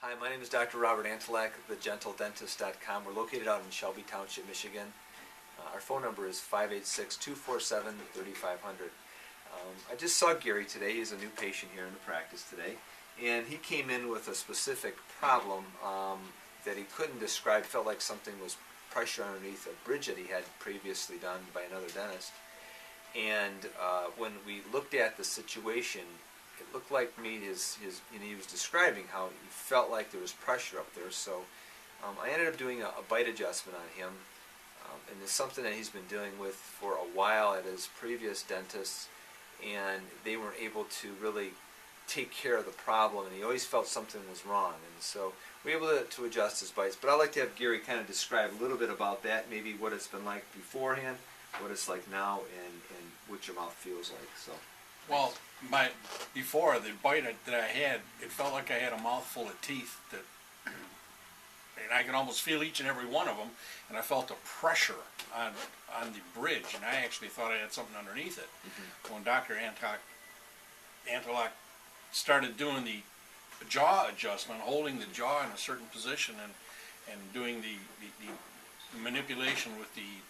Hi, my name is Dr. Robert Antelak, thegentledentist.com. We're located out in Shelby Township, Michigan. Our phone number is 586-247-3500. I just saw Gary today. He's a new patient here in the practice today. And he came in with a specific problem that he couldn't describe. Felt like something was pressure underneath a bridge that he had previously done by another dentist. And when we looked at the situation, it looked like he was describing how he felt like there was pressure up there. So I ended up doing a bite adjustment on him, and it's something that he's been dealing with for a while at his previous dentist, and they weren't able to really take care of the problem, and he always felt something was wrong. And so we were able to adjust his bites. But I'd like to have Gary kind of describe a little bit about that, maybe what it's been like beforehand, what it's like now, and what your mouth feels like. So. Well, before the bite that I had, it felt like I had a mouthful of teeth and I could almost feel each and every one of them, and I felt the pressure on the bridge, and I actually thought I had something underneath it. Mm-hmm. When Dr. Antelak started doing the jaw adjustment, holding the jaw in a certain position and doing the manipulation with the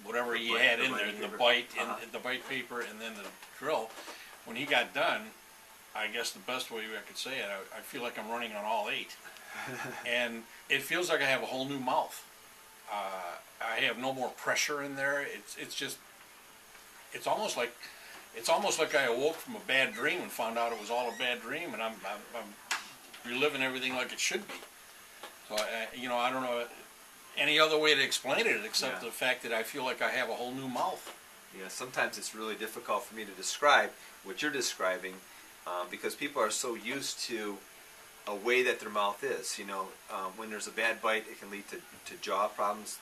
whatever he had in there, the bite, the bite paper, and then the drill. When he got done, I guess the best way I could say it, I feel like I'm running on all 8, and it feels like I have a whole new mouth. I have no more pressure in there. It's almost like I awoke from a bad dream and found out it was all a bad dream, and I'm reliving everything like it should be. So I don't know any other way to explain it except the fact that I feel like I have a whole new mouth. Yeah, sometimes it's really difficult for me to describe what you're describing because people are so used to a way that their mouth is. When there's a bad bite, it can lead to jaw problems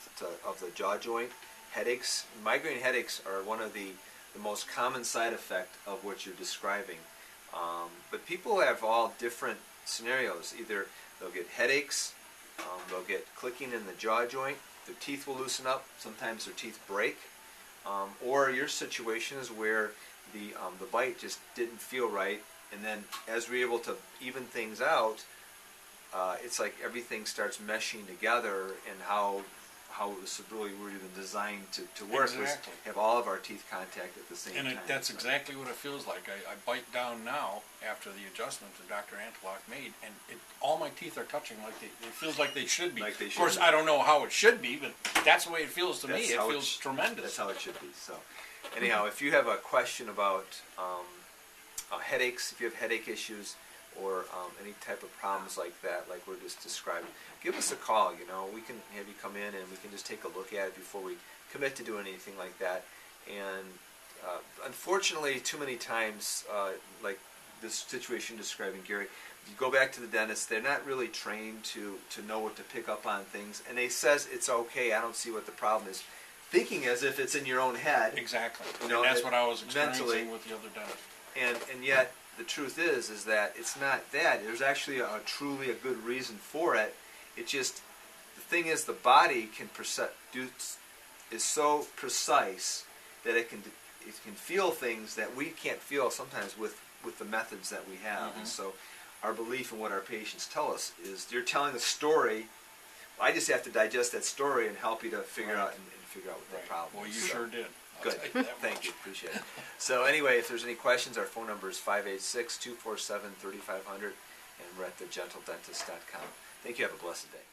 of the jaw joint, headaches. Migraine headaches are one of the most common side effect of what you're describing. But people have all different scenarios. Either they'll get headaches, they'll get clicking in the jaw joint, their teeth will loosen up, sometimes their teeth break, or your situation is where the bite just didn't feel right, and then as we're able to even things out, it's like everything starts meshing together, and how it was really even designed to work was have all of our teeth contact at the same time. That's exactly what it feels like. I bite down now after the adjustment that Dr. Antelak made, and all my teeth are touching like it feels like they should be. Of course, I don't know how it should be, but that's the way it feels to me. It feels tremendous. That's how it should be. So, anyhow, if you have a question about headaches, if you have headache issues, or any type of problems like that, like we're just describing, give us a call. We can have you come in and we can just take a look at it before we commit to doing anything like that. And unfortunately, too many times, like this situation describing Gary, you go back to the dentist, they're not really trained to know what to pick up on things, and they says it's okay, I don't see what the problem is, thinking as if it's in your own head. Exactly. And that's what I was experiencing with the other dentist. And yet the truth is that it's not that. There's actually truly a good reason for it. It's just, the thing is, the body is so precise that it can feel things that we can't feel sometimes with the methods that we have. Mm-hmm. And so our belief in what our patients tell us is, you're telling a story, I just have to digest that story and help you to figure out and figure out what the problem is. Well, you sure did. Good. Thank you. Appreciate it. So anyway, if there's any questions, our phone number is 586-247-3500, and we're at thegentledentist.com. Thank you. Have a blessed day.